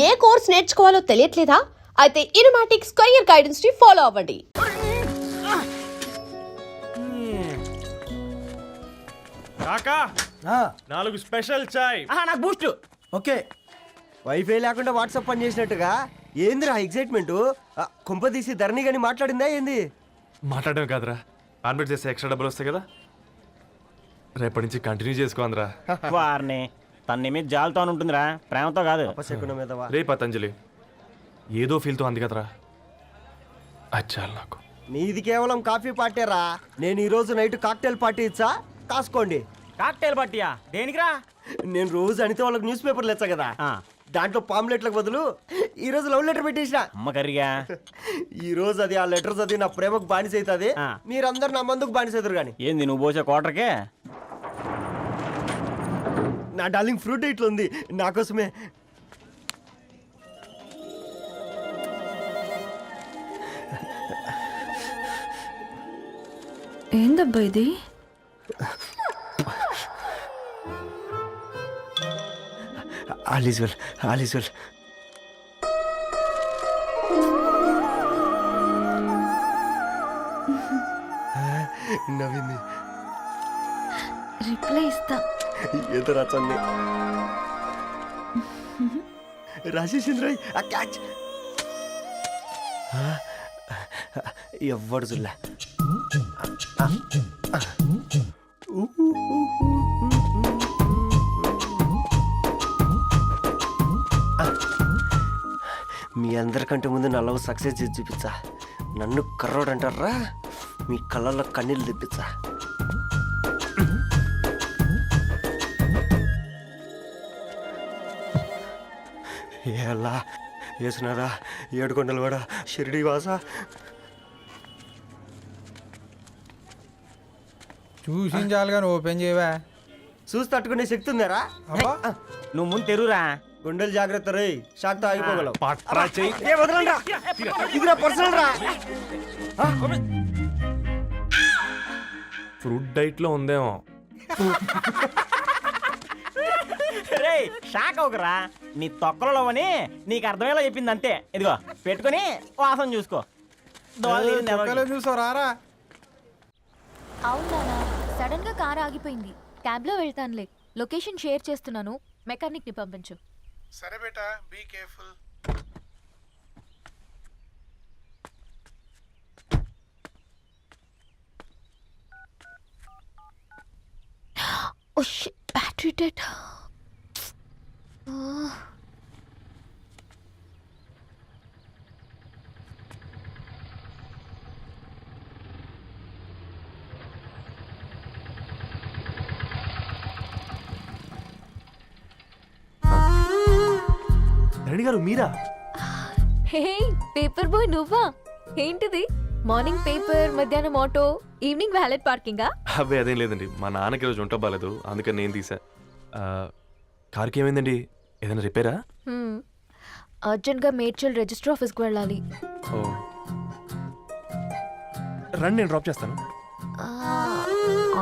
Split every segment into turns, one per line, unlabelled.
ఏ course నేర్చుకోవాలో తెలియట్లేదా? అయితే ఇనుమాటిక్స్ career guidance ని follow అవ్వండి.
కాకా 4 స్పెషల్ చాయ్.
నాకు బూస్ట్.
ఓకే, వైఫై లేకుండా వాట్సాప్ పని చేసినట్టుగా ఏందిరా ఎగ్జైట్మెంట్? కుంప తీసి ధరణి గాని మాట్లాడిందా ఏంది?
మాట్లాడడం కాదురా, కాన్వర్ట్ చేస్తే ఎక్స్ట్రా డబ్బులు వస్తాయి కదా, రేపటి నుంచి కంటిన్యూ చేసుకోందిరా.
వారిని తన మీద జాలతో ఉంటుందిరా, ప్రేమతో కాదు.
అపశకునం మీదవా?
రే పతంజలి, ఏదో ఫీల్తో అంది కదరా, అచ్చాలి నాకు.
నీది కేవలం కాఫీ పార్టీరా. నేను ఈ రోజు నైట్ కాక్టైల్ పార్టీ ఇచ్చా, కాసుకోండి.
కాక్టైల్ పార్టీయా? దేనికిరా?
నేను రోజు అనితే వాళ్ళకి న్యూస్ పేపర్లు ఇచ్చా కదా, దాంట్లో పాంప్లెట్లకు బదులు ఈ రోజు లవ్ లెటర్ పెట్టేసిన.
అమ్మ కర్రీగా
ఈ రోజు అది ఆ లెటర్ చదివి నా ప్రేమకు బానిస అవుతుంది. మీరందరు నా మందుకు బానిస అవుతారు. కానీ
ఏంది నువ్వు పోసే క్వార్టర్కే?
నా డార్లింగ్ ఫ్రూట్ ఇట్లా ఉంది నా కోసమే.
ఏందబ్బా ఇది?
All is well, all is well. నవ్వింది.
రిప్లై ఇస్తా.
ఏదో రాచండి రాజేసింద్ర క్యాచ్. ఎవ్వడు జుల్లా. మీ అందరికంటే ముందు నా లవ్ సక్సెస్ చేసి చూపించా. నన్ను కర్రోడు అంటారా, మీ కళ్ళల్లో కన్నీళ్ళు తెప్పించా. ఎలా వేసినారా ఏడుకొండలు కూడా షిరిడి వాస.
చూసించాలుగా ఓపెన్ చేయవా?
చూసి తట్టుకునే శక్తి ఉందారా?
నువ్వు ముందు తెరురా.
గుండెలు జాగ్రత్త రే, షాక్ తో ఆగిపోగలవు.
పట్రా చెయ్యి.
ఇది నా పర్సనల్ రా.
ఫ్రూట్ డైట్ లో ఉందేమో.
రే షాక్ అవుకరా, నీ తొక్కలలో అని నీకు అర్థమయ్యేలా చెప్పింది అంతే. ఇదిగో పెట్టుకొని వాసన చూసుకో.
చూసారా?
అవునా, సడన్ గా కార్ ఆగిపోయింది. క్యాబ్ లో వెళ్తానులే. లొకేషన్ షేర్ చేస్తున్నాను, మెకానిక్ ని పంపించు.
సరే బేటా, be careful.
Oh shit, battery dead.
Dharani garu మీరా?
హే పేపర్ బాయ్, నువ్వా? ఏంటిది? మార్నింగ్ పేపర్, మధ్యాహ్నం ఆటో, ఈవినింగ్ వ్యాలెట్ పార్కింగా?
అబ్బాయి అదేం లేదండి, మా నాన్నకి రోజు ఉంట బాగాలేదు, అందుకని నేను తీసా. కార్కి ఏమైందండి? ఏదైనా రిపేరా?
అర్జెంట్ గా మేడ్చల్ రిజిస్టర్ ఆఫీస్కి వెళ్ళాలి.
ఓ రండి, నేను డ్రాప్ చేస్తాను.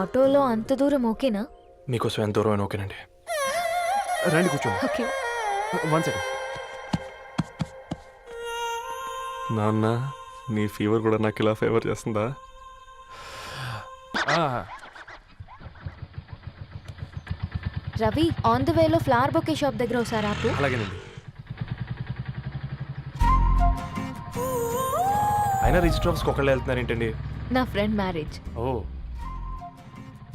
ఆటోలో అంత దూరం ఓకేనా?
మీకోసం ఎంత దూరం అయినా ఓకేనండి. రండి కూర్చోండి.
ఓకే.
1 సెకండ్. నాన్న, నీ ఫీవర్ కూడా నాకు ఇలా ఫేవర్ చేస్తుందా?
రవి, ఆన్ ద వేలో ఫ్లవర్ బొకే షాప్ దగ్గర ఒకసారి ఆపు.
అలాగేనండి. అయినా రిజిస్టర్ ఆఫీస్కి ఒకళ్ళు వెళ్తున్నారు ఏంటండి?
నా ఫ్రెండ్ మ్యారేజ్.
ఓ,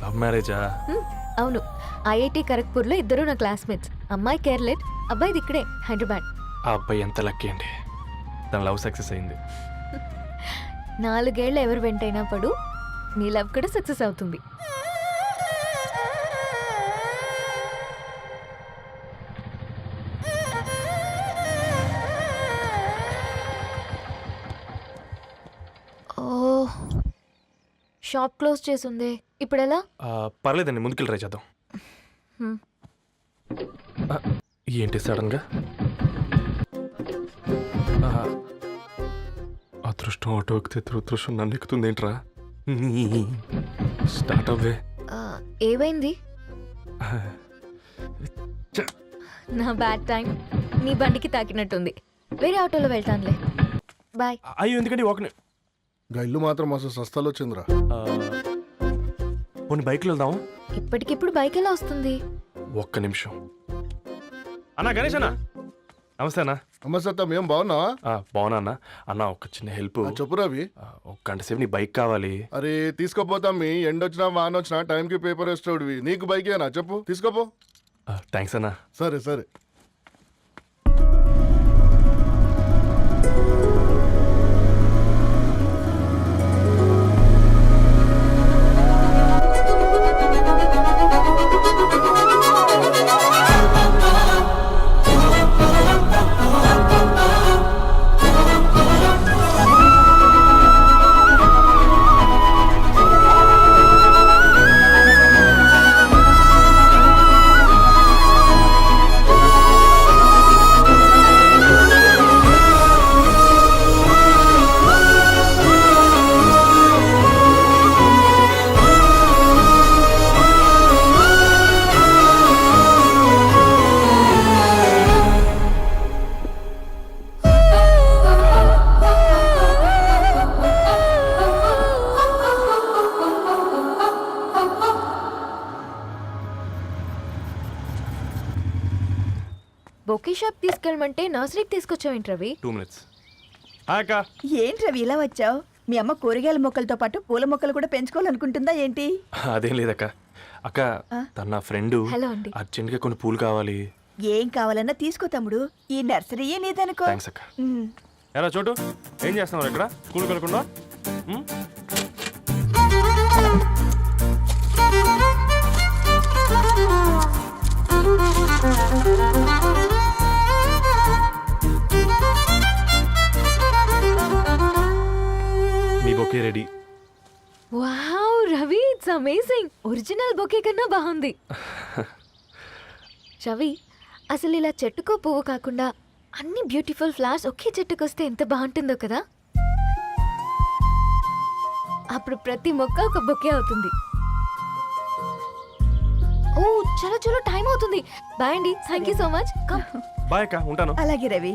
లవ్ మ్యారేజా?
అవును, ఐఐటి ఖరగ్పూర్లో ఇద్దరు నా క్లాస్మేట్స్. అమ్మాయి కేర్లెట్, అబ్బాయిది ఇక్కడే హైదరాబాద్.
ఆ అబ్బాయి ఎంత లక్కీ అండి, తన లవ్ సక్సెస్ అయింది.
4 ఏళ్ళు ఎవరు వెంటైనా పడు, నీ లవ్ కూడా సక్సెస్ అవుతుంది. ఓ, షాప్ క్లోజ్ చేసింది, ఇప్పుడు ఎలా?
పర్లేదండి, ముందుకెళ్ళి ట్రై చేద్దాం. ఏంటి సడన్గా? అదృష్టం ఆటో ఎక్కితే దురదృష్టం నన్ను ఎక్కుతుంది ఏంట్రా? స్టార్ట్ అవ్వే.
ఏమైంది? నా బ్యాడ్ టైం. నీ బండికి తాకినట్టుంది. వేరే ఆటోలో వెళ్తానులే. బాయ్.
అయ్యో ఎందుకండి ఒక
గా ఇల్లు మాత్రం అసలు సస్తాలు వచ్చిందిరా.
పోనీ బైక్లో వెళ్దాం.
ఇప్పటికిప్పుడు బైక్ ఎలా వస్తుంది?
ఒక్క నిమిషం. అన్నా గణేష్ అన్న, నమస్తే అన్న.
నమస్తే, ఏం బాగున్నావా?
బాగున్నా అన్న. అన్న ఒక చిన్న హెల్ప్.
చెప్పు రవి.
ఒక గంట సేపు నీ బైక్ కావాలి.
అరే తీసుకోపోతాం, మీ ఎండొచ్చినా వానొచ్చినా టైంకి పేపర్ వేస్తాడువి. నీకు బైకేనా చెప్పు, తీసుకోపో.
థ్యాంక్స్ అన్న.
సరే సరే.
బొకే షాప్ తీసుకెళ్ళమంటే నర్సరీకి తీసుకొచ్చావేంటి రవి?
2 minutes. అక్క
ఏంటి రవి ఇలా వచ్చావు? మీ అమ్మ కూరగాయల మొక్కలతో పాటు పూల మొక్కలు కూడా పెంచుకోవాలనుకుంటుందా ఏంటి?
అదేం లేదక్క. అక్క తన నా ఫ్రెండ్
హలో అండి.
అర్జెంట్గా కొన్ని పూలు కావాలి.
ఏం కావాలన్నా తీసుకో తమ్ముడు, ఈ నర్సరీయే నీదనుకో.
థ్యాంక్స్ అక్క.
ఉమ్.
ఎలా చోటు ఏం చేస్తున్నావు ఇక్కడ? స్కూల్కి వెళ్ళకుండా? మీ bouquet ready.
Wow Ravi, it's amazing. Original bouquet కన్నా బాగుంది. రవి, అసలు ఇలా చెట్టుకో పువ్వు కాకుండా అన్ని బ్యూటిఫుల్ ఫ్లవర్స్ ఒకే చెట్టుకు వస్తే ఎంత బాగుంటుందో కదా. అప్పుడు ప్రతి మొక్క ఒక బొకే అవుతుంది. ఓ చలో చలో, టైం అవుతుంది. బాయ్ అండి, thank you so much. Come.
Bye అక్క, ఉంటాను.
అలాగే రవి.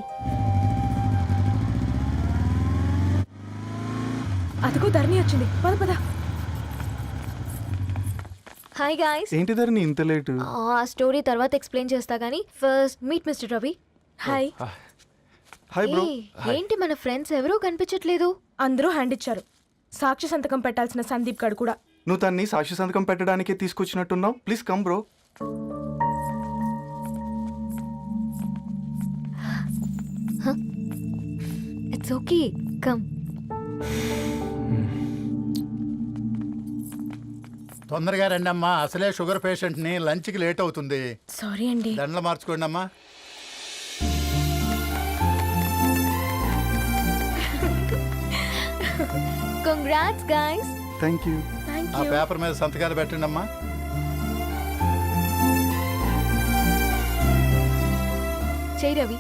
అదిగో ధరణి వచ్చింది, పద పద.
Hi guys.
ఏంటి ధరణి ఇంత లేటు?
ఆ స్టోరీ తర్వాత ఎక్స్ప్లెయిన్ చేస్తా గానీ first meet mister Ravi.
Hi.
Hi bro.
ఏంటి మన ఫ్రెండ్స్ ఎవరూ కనిపించట్లేదు?
అందరూ హ్యాండ్ ఇచ్చారు. సాక్షి సంతకం పెట్టాల్సిన సందీప్ గడు కూడా.
నువ్వు తన్ని సాక్షి సంతకం పెట్టడానికే తీసుకొచ్చినట్టున్నావు. Please come bro.
It's okay, come.
తొందరగా రండి అమ్మా, అసలే షుగర్ పేషెంట్ ని, లంచ్ కి లేట్ అవుతుంది.
సారీ అండి.
దండలు మార్చుకోండి అమ్మా.
Congrats guys.
Thank you.
ఆ పేపర్ మీద సంతకాలు పెట్టండి అమ్మా.
చెయ్యి రవి.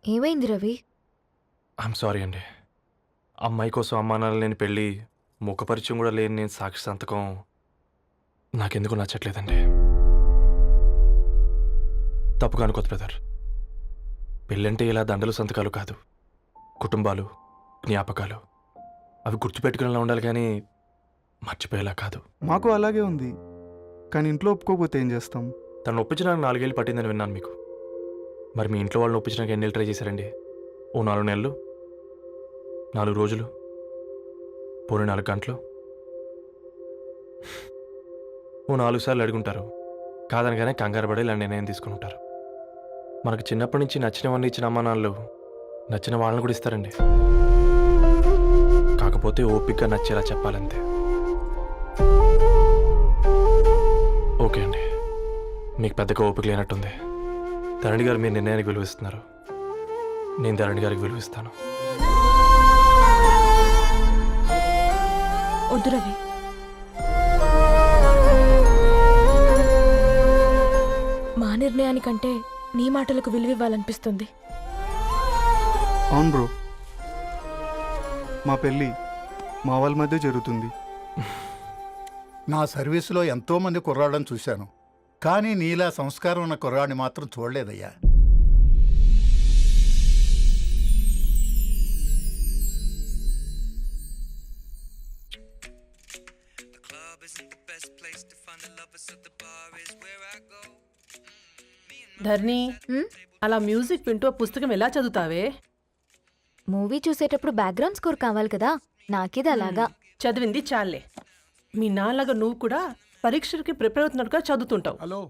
ఏమైంది రవి?
ఐఎమ్ సారీ అండి. అమ్మాయి కోసం అమ్మానాలు లేని పెళ్ళి, ముఖపరిచయం కూడా లేని నేను సాక్షి సంతకం నాకెందుకు నచ్చట్లేదండి. తప్పుగా అనుకోదు బ్రదర్. పెళ్ళంటే ఇలా దండలు సంతకాలు కాదు, కుటుంబాలు, జ్ఞాపకాలు. అవి గుర్తుపెట్టుకునేలా ఉండాలి కానీ మర్చిపోయేలా కాదు.
మాకు అలాగే ఉంది, కానీ ఇంట్లో ఒప్పుకోకపోతే ఏం చేస్తాం?
తను ఒప్పించడానికి 4 ఏళ్ళు పట్టిందని విన్నాను మీకు. మరి మీ ఇంట్లో వాళ్ళని ఒప్పించడానికి ఎన్ని ట్రై చేశారండి? ఓ 4 నెలలు, 4 రోజులు, పోనీ 4 గంటలు, ఓ 4 సార్లు అడుగుంటారు. కాదనగానే కంగారు పడి ఇలా నిర్ణయం తీసుకుని ఉంటారు. మనకు చిన్నప్పటి నుంచి నచ్చినవన్నీ ఇచ్చిన అమ్మానాళ్ళు నచ్చిన వాళ్ళని కూడా ఇస్తారండి. కాకపోతే ఓపికగా నచ్చేలా చెప్పాలంతే. ఓకే అండి, మీకు పెద్దగా ఓపిక లేనట్టుంది. ధరణి గారు మీ నిర్ణయానికి విలువిస్తున్నారు, నేను ధరణి గారికి విలువిస్తాను.
వద్దు రవి. మా నిర్ణయానికంటే నీ మాటలకు విలువివ్వాలనిపిస్తుంది.
అవును బ్రో, మా పెళ్ళి మా వాళ్ళ మధ్య జరుగుతుంది.
నా సర్వీసులో ఎంతో మంది కుర్రాళ్ళని చూశాను. కానీ నీలా సంస్కారం ఉన్న కుర్రాడిని మాత్రం చూడలేదయ్యా.
ధర్ని
హ్మ్?
అలా మ్యూజిక్ వింటూ పుస్తకం ఎలా చదువుతావే?
మూవీ చూసేటప్పుడు బ్యాక్గ్రౌండ్ స్కోర్ కావాలి కదా, నాకిది అలాగా.
చదివింది చాలే. మీ నాన్నగా నువ్వు కూడా పరీక్షలకి ప్రిపేర్ అవుతున్నట్టుగా చదువుతుంటావు.
హలో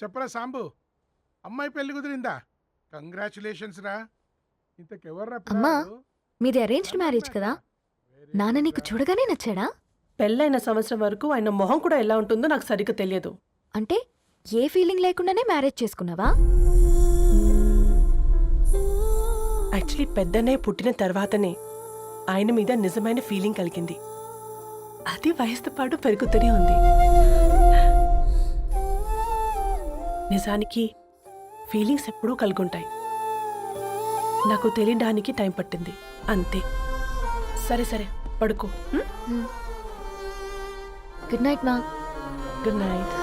చెప్పరా సాంబు, అమ్మాయి పెళ్లి కుదిరిందా? కంగ్రాచులేషన్స్ రా. ఇంతకెవర్రా
అమ్మా,
పిల్లాడు?
మీది అరేంజ్డ్ మ్యారేజ్ కదా, నాన్న నీకు చూడగానే నచ్చాడా?
పెళ్ళైన సంవత్సరం వరకు ఆయన మొహం కూడా ఎలా ఉంటుందో నాకు సరిగ్గా తెలియదు.
అంటే ఏ ఫీలింగ్ లేకుండానే మ్యారేజ్ చేసుకున్నావా?
యాక్చువల్లీ పెద్దనే పుట్టిన తర్వాతనే ఆయన మీద నిజమైన ఫీలింగ్ కలిగింది. అది వయసుతో పాటు పెరుగుతూనే ఉంది. నిజానికి ఫీలింగ్స్ ఎప్పుడూ కలుగుంటాయి. నాకు తెలియడానికి టైం పట్టింది అంతే. సరే సరే పడుకో.
గుడ్ నైట్ మా.
Good night.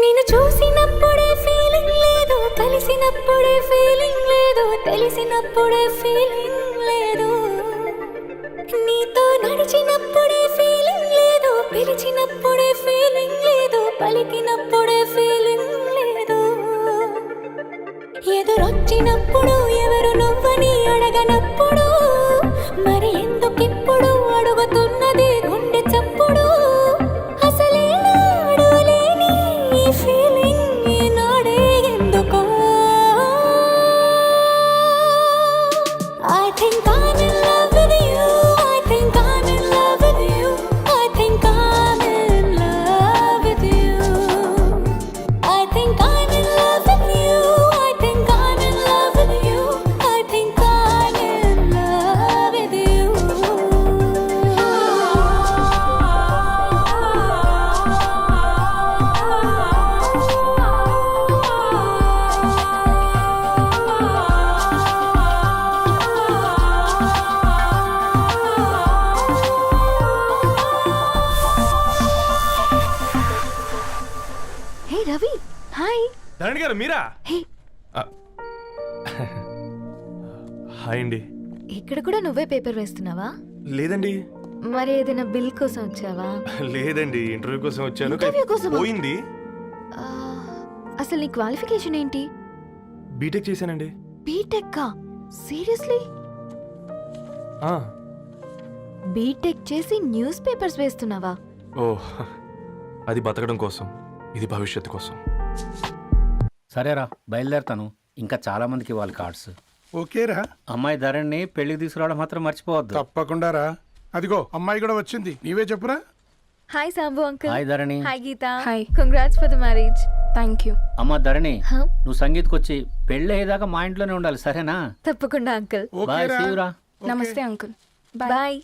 నిన్ను చూసినప్పుడే ఫీలింగ్ లేదు, కలిసినప్పుడే ఫీలింగ్ లేదు, తెలిసినప్పుడే ఫీలింగ్ లేదు, నీతో నడిచినప్పుడే ఫీలింగ్ లేదు, పిలిచినప్పుడే ఫీలింగ్ లేదు, పలికినప్పుడే ఫీలింగ్ లేదు, ఎదురొచ్చినప్పుడు ఎవరు నువ్వని అడగనప్పుడు మరి ఎందుకిప్పుడు అడుగుతున్నది గుండె చప్పుడు. రవి హాయ్.
ధరణి గారు మీరా?
హే,
హాయ్ అండి.
ఇక్కడ కూడా నువ్వే పేపర్ వేస్తున్నావా?
లేదండి.
మరి ఏదైనా బిల్ కోసం వచ్చావా?
లేదండి, ఇంటర్వ్యూ కోసం వచ్చాను.
ఇంటర్వ్యూ కోసమా?
పోయింది.
ఆ, అసలు నీ క్వాలిఫికేషన్ ఏంటి?
బీటెక్ చేశానండి.
బీటెక్? సీరియస్లీ? బీటెక్ చేసి న్యూస్ పేపర్స్ వేస్తున్నావా?
ఓ, అది బతకడం కోసం, ఇది భవిష్యత్తు కోసం.
సరేరా బయలుదేరుతాను, ఇంకా చాలా మందికి ఇవ్వాలి కార్డ్స్.
ఓకేరా.
అమ్మాయి ధరణి పెళ్లికి తీసుకురావడం మాత్రం మర్చిపోవద్దు.
తప్పకుండా రా. అదిగో అమ్మాయి కూడా వచ్చింది, నీవే చెప్పురా.
Hi Sambu uncle.
Hi Dharani.
Hi Geetha. Hi. Congrats for the marriage.
Thank you.
అమ్మ ధరణి,
Huh?
నువ్వు సంగీత్కి వచ్చి పెళ్ళి అయ్యేదాకా మా ఇంట్లోనే ఉండాలి, సరేనా?
తప్పకుండా అంకుల్.
బాయ్,
ఓకేరా.
సీయురా.
నమస్తే అంకుల్.
బాయ్.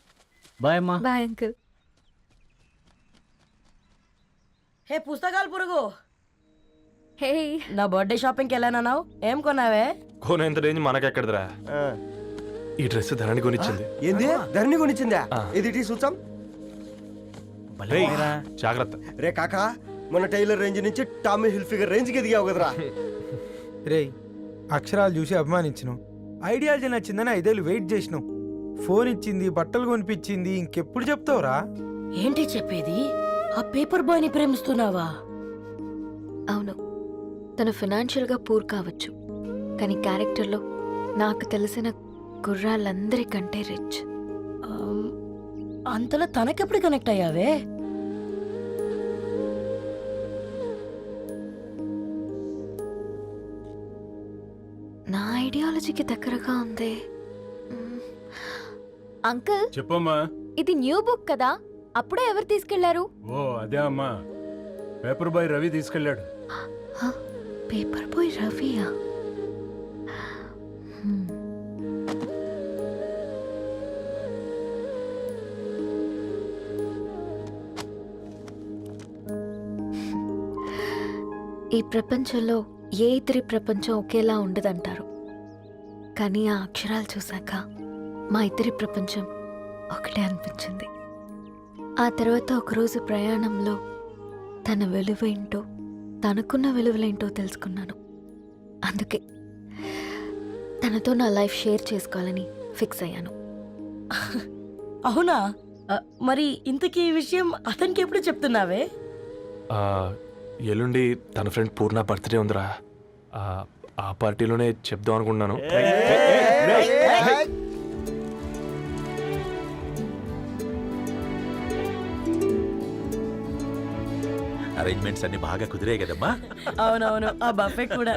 బాయ్ అమ్మా.
Bye uncle.
హే పుస్తకాలు పురుగు,
హే,
నా బర్త్డే షాపింగ్కి వెళ్ళానన్నావు, ఏం కొన్నావే?
కోనేంత రేంజ్ మనకెక్కడదిరా.
ఆ,
ఈ డ్రెస్ ధరణి కొనిచ్చింది.
ఏంది ధరణి కొనిచ్చిందా?
ఆ.
ఇది టీ సూచం.
రేయ్, జాగ్రత్త.
రే కాకా, మన టైలర్ రేంజ్ నుంచి టామీ హిల్ఫిగర్ రేంజ్కి ఎదిగావు కదరా.
రేయ్, అక్షరాలు చూసి అభిమానించను, ఐడియాలజీ నచ్చిందని 5 ఏళ్ళు వెయిట్ చేసినావు. ఫోన్ ఇచ్చింది, బట్టలు కొనిపించింది, ఇంకెప్పుడు చెప్తావురా?
ఏంటి చెప్పేది? ఆ పేపర్ బాయ్ ని ప్రేమిస్తున్నావా?
అవును, తను ఫినాన్షియల్గా పూర్ కావచ్చు, కానీ క్యారెక్టర్లో నాకు తెలిసిన కుర్రాళ్ళందరికంటే రిచ్.
అంతలో తనకెప్పుడు కనెక్ట్ అయ్యావే?
నా ఐడియాలజీకి దగ్గరగా ఉంది. అంకుల్,
చెప్పమ్మా.
ఇది న్యూ బుక్ కదా, అప్పుడే ఎవరు తీసుకెళ్లారు?
ఓ అదే అమ్మా, పేపర్ బాయ్ రవి తీసుకెళ్ళాడు.
పేపర్ బాయ్ రవియా? ఈ ప్రపంచంలో ఏ ఇద్దరి ప్రపంచం ఒకేలా ఉండదంటారు, కానీ ఆ అక్షరాలు చూశాక మా ఇద్దరి ప్రపంచం ఒకటే అనిపించింది. ఆ తర్వాత ఒకరోజు ప్రయాణంలో తన విలువేంటో, తనకున్న విలువలేంటో తెలుసుకున్నాను. అందుకే తనతో నా లైఫ్ షేర్ చేసుకోవాలని ఫిక్స్ అయ్యాను.
అవునా? మరి ఇంతకీ ఈ విషయం అతనికి ఎప్పుడు చెప్తున్నావే?
ఆ, ఎల్లుండి తన ఫ్రెండ్ పూర్ణ బర్త్డే ఉందిరా. ఆ పార్టీలోనే చెప్దాం అనుకుంటున్నాను.
అరేంజ్మెంట్స్ అన్ని బాగా కుదిరే కదమ్మా.
అవునవును, ఆ బఫే కూడా.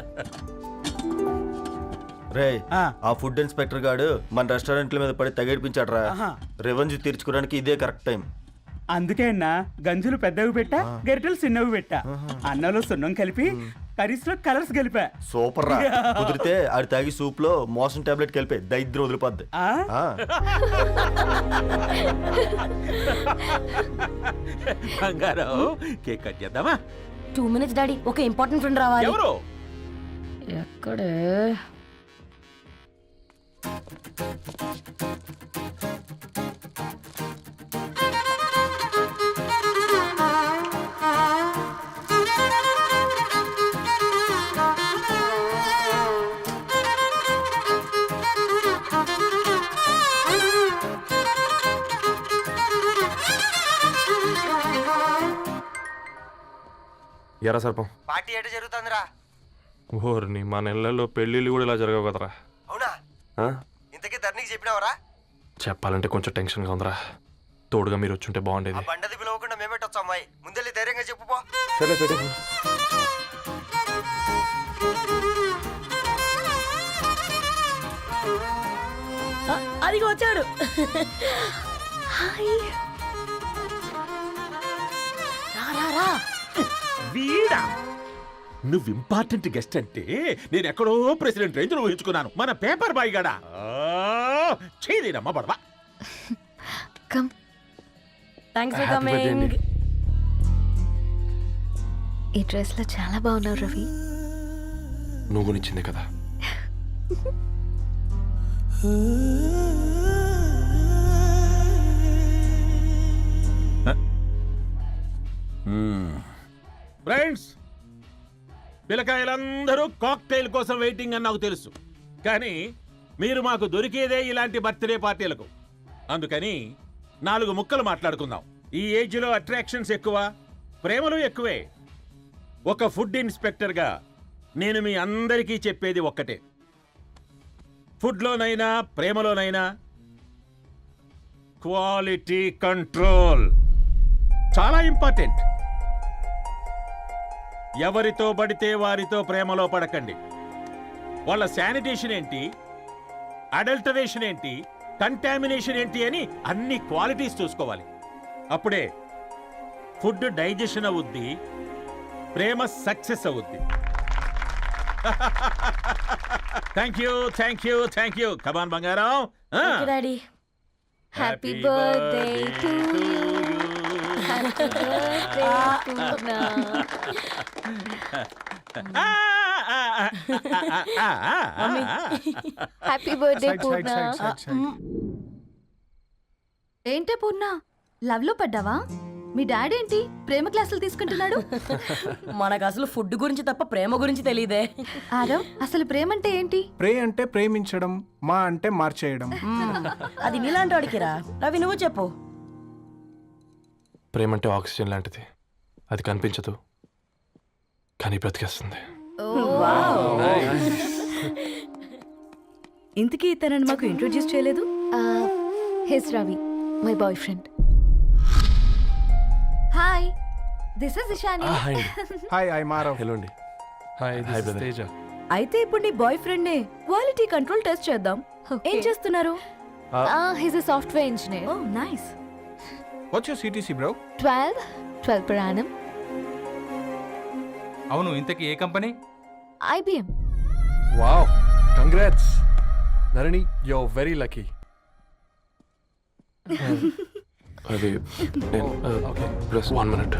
రే ఆ ఫుడ్ ఇన్స్పెక్టర్ గాడు మన రెస్టారెంట్ల మీద పడి తగేడిపించాడ్రా. రెవెన్యూ తీర్చుకోవడానికి ఇదే కరెక్ట్ టైం.
అందుకే అన్న గంజులు పెద్దవి పెట్టా, గరిటెలు చిన్నవి పెట్టా, అన్నంలో సున్నం కలిపి కర్రీస్ లో కలర్స్ కలిపా.
సూపర్ రా. కుదిరితే ఆడి తాగి సూప్ లో మోషన్ టాబ్లెట్ కలిపే దైద్యం వదిలిపోద్ది.
బంగారం కేక్ కట్ చేద్దామా?
2 minutes డాడీ, ఒక ఇంపార్టెంట్ ఫ్రెండ్ రావాలి.
ఎవరు?
ఎక్కడే?
ఎరా సర్పం,
పార్టీ ఎట జరుగుతుందిరా?
ఓర్ని మా నెలల్లో పెళ్ళిళ్ళు కూడా ఇలా జరగవు కదరా.
అవునా?
ఆ?
ఇంతకీ ధరణికి చెప్పినావరా?
చెప్పాలంటే కొంచెం టెన్షన్గా ఉందిరా. తోడుగా మీరు వచ్చుంటే బాగుండేది.
బండది పిలవకుండా మేమేటొచ్చా అమ్మాయి? ముందెళ్ళి ధైర్యంగా చెప్పుపో.
సరే పెట్టే.
అదిగో వచ్చాడు.
హాయ్.
వీడా? నువ్వు ఇంపార్టెంట్ గెస్ట్ అంటే నేను ఎక్కడో ప్రెసిడెంట్ రేంజ్ లో ఊహించుకున్నాను. మన పేపర్ బాయ్ గడా చేయలేనమ్మా బడవా.
Come.
Thanks for
Happy birthday
coming.
అండి.
ఈ డ్రెస్ లో చాలా బాగున్నావు రవి.
నువ్వు గురించిందే కదా.
ఫ్రెండ్స్, పిల్లకాయలందరూ కాక్టైల్ కోసం వెయిటింగ్ అని నాకు తెలుసు. కానీ మీరు మాకు దొరికేదే ఇలాంటి బర్త్డే పార్టీలకు. అందుకని 4 ముక్కలు మాట్లాడుకుందాం. ఈ ఏజ్లో అట్రాక్షన్స్ ఎక్కువ, ప్రేమలు ఎక్కువే. ఒక ఫుడ్ ఇన్స్పెక్టర్గా నేను మీ అందరికీ చెప్పేది ఒక్కటే. ఫుడ్లోనైనా ప్రేమలోనైనా క్వాలిటీ కంట్రోల్ చాలా ఇంపార్టెంట్. ఎవరితో పడితే వారితో ప్రేమలో పడకండి. వాళ్ళ శానిటేషన్ ఏంటి, అడల్టరేషన్ ఏంటి, కంటామినేషన్ ఏంటి అని అన్ని క్వాలిటీస్ చూసుకోవాలి. అప్పుడే ఫుడ్ డైజెషన్ అవుద్ది, ప్రేమ సక్సెస్ అవుద్ది. Thank you, thank you, thank you. Come on బంగారం.
Daddy.
Happy birthday to you. Happy birthday Purna. Happy birthday Purna.
ఏంటే పూర్ణ, లవ్ లో పడ్డావా? మీ డాడీ ఏంటి ప్రేమ క్లాసులు తీసుకుంటున్నాడు?
మనకు అసలు ఫుడ్ గురించి తప్ప ప్రేమ గురించి తెలియదే.
ఆరవ్, అసలు ప్రేమ అంటే ఏంటి?
ప్రే అంటే ప్రేమించడం, మా అంటే మార్చేయడం.
అది నీలాంటి వాడికిరా. రవి, నువ్వు చెప్పు.
ప్రేమ అంటే ఆక్సిజన్ లాంటిది. అది కనిపించదు కానీ బ్రతికేస్తుంది.
ఇంతకీ తనని మాకు ఇంట్రొడ్యూస్ చేయలేదు.
He's Ravi, my boy friend.
Hi, this is Ishani.
Hi, I Maarav.
Hello అండి. Hi brother. తేజ.
అయితే ఇప్పుడు నీ బాయ్ ఫ్రెండ్ నే క్వాలిటీ కంట్రోల్ టెస్ట్ చేద్దాం. ఏం చేస్తున్నారు?
He's a software engineer.
Oh nice.
What's your CTC bro?
12 per annum.
అవును, ఇంతకీ ఏ company?
IBM.
Wow, congrats Dharani, you are very lucky. అది ఓకే, ప్లస్ 1 minute.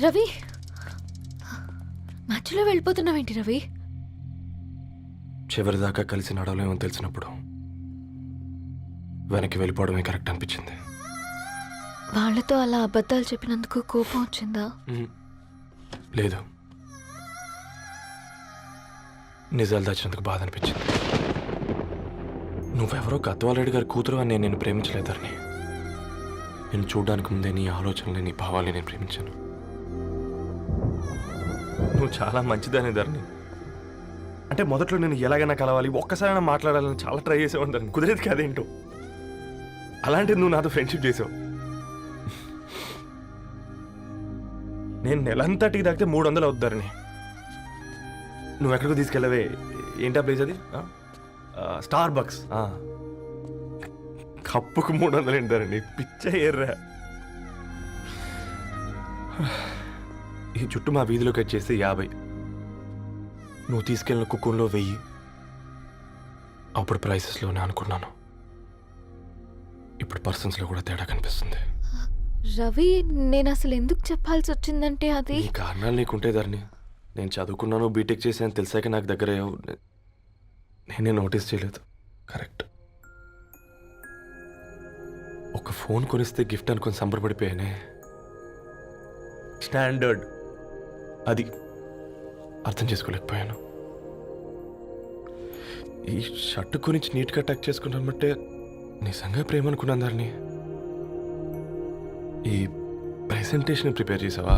రవి మధ్యలో వెళ్ళిపోతున్నావేంటి రవి?
చివరిదాకా కలిసి నడవలేమో తెలిసినప్పుడు వెనక్కి వెళ్ళిపోవడమే కరెక్ట్ అనిపించింది.
వాళ్ళతో అలా అబద్ధాలు చెప్పినందుకు కోపం వచ్చిందా?
లేదు, నిజాలు దాచినందుకు బాధ అనిపించింది. నువ్వెవరో గద్వాలరెడ్డి గారి కూతురు అని నేను ప్రేమించలేదని. నేను చూడడానికి ముందే నీ ఆలోచనలు, నీ భావాలని నేను ప్రేమించాను. నువ్వు చాలా మంచిదని ధరణి. అంటే మొదట్లో నేను ఎలాగైనా కలవాలి, ఒక్కసారైనా మాట్లాడాలని చాలా ట్రై చేసేవాడిని ధరణి. కుదిరేది కాదేంటో. అలాంటిది నువ్వు నాతో ఫ్రెండ్షిప్ చేసావు. నేను నెలంతటికి తాకితే 300 అవుతారని. నువ్వు ఎక్కడికో తీసుకెళ్ళవే, ఏంటా ప్లేస్ అది? Star bucks. కప్పుకు 300 ఏంటారండి, పిచ్చ ఎర్రా. ఈ చుట్టూ మా వీధిలోకి వచ్చేసి 50. నువ్వు తీసుకెళ్ళిన కుక్కర్లో 1000. అప్పుడు ప్రైసెస్లోనే అనుకున్నాను, ఇప్పుడు పర్సన్స్లో కూడా తేడా కనిపిస్తుంది.
రవి నేను అసలు ఎందుకు చెప్పాల్సి వచ్చిందంటే అది
ఈ కారణాలు నీకుంటే ధరణి. నేను చదువుకున్నాను, బీటెక్ చేశాను తెలిసాక నాకు దగ్గర నేనే నోటీస్ చేయలేదు. కరెక్ట్. ఒక ఫోన్ కొనిస్తే గిఫ్ట్ అనుకొని సంబరపడిపోయానే. స్టాండర్డ్ అది అర్థం చేసుకోలేకపోయాను. ఈ షర్టు గురించి నీట్గా టచ్ చేసుకున్నాను బట్టే నిజంగా ప్రేమ అనుకున్నాను ధరణి. ఈ ప్రెజెంటేషన్ ప్రిపేర్ చేసావా?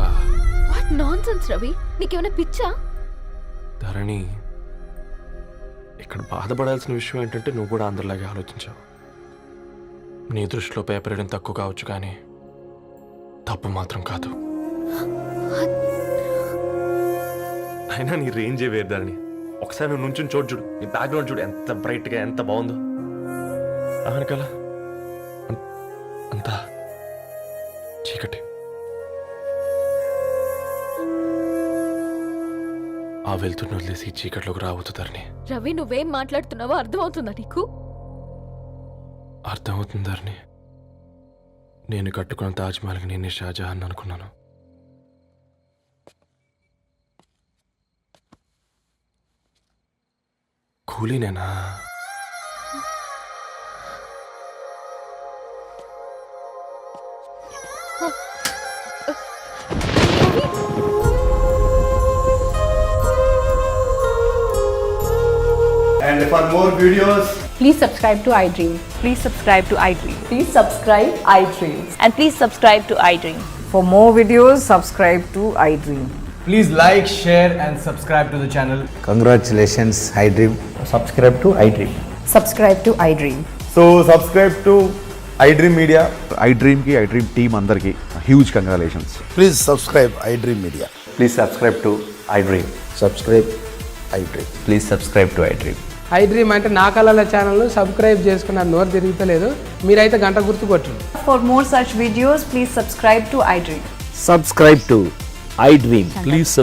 వాట్ నాన్సెన్స్ రవి, నీకేమైనా పిచ్చా?
ధరణి, ఇక్కడ బాధపడాల్సిన విషయం ఏంటంటే నువ్వు కూడా అందరిలాగే ఆలోచించావు. నీ దృష్టిలో పేపర్ వేయడం తక్కువ కావచ్చు, కానీ తప్పు మాత్రం కాదు. అయినా నీ రేంజే వేరు ధరణి. ఒకసారి నువ్వు నుంచుని చూడు, నీ బ్యాక్గ్రౌండ్ చూడు ఎంత బ్రైట్గా, ఎంత బాగుందో. వెనకాల అంతా చీకటి. ఆ వెళ్తున్న వదిలేసి చీకట్లోకి రాబోతుందని.
రవి నువ్వేం మాట్లాడుతున్నావో అర్థమవుతుందా నీకు?
అర్థమవుతుందని. నేను కట్టుకున్న తాజ్మహల్కి నేనే షాజహాన్ అనుకున్నాను. కూలీనేనా?
And for more videos,
Please subscribe to iDream.
Please subscribe to iDream.
Please subscribe iDream.
And please subscribe to iDream.
For more videos, subscribe to iDream.
please like, share and subscribe to the channel.
Congratulations iDream.
Subscribe to iDream.
Subscribe to iDream.
So subscribe to iDream Media.
iDream కి iDream team అందరికి huge congratulations.
Please subscribe iDream media.
Please subscribe to iDream.
Subscribe iDream.
Please subscribe to iDream.
iDream అంటే నా కళల channel subscribe చేసుకున్న నోరు తిరుగుతలేదు. మీరైతే గంట గుర్తు కొట్టండి.
For more such videos, please subscribe to iDream.
Subscribe to iDream.
Please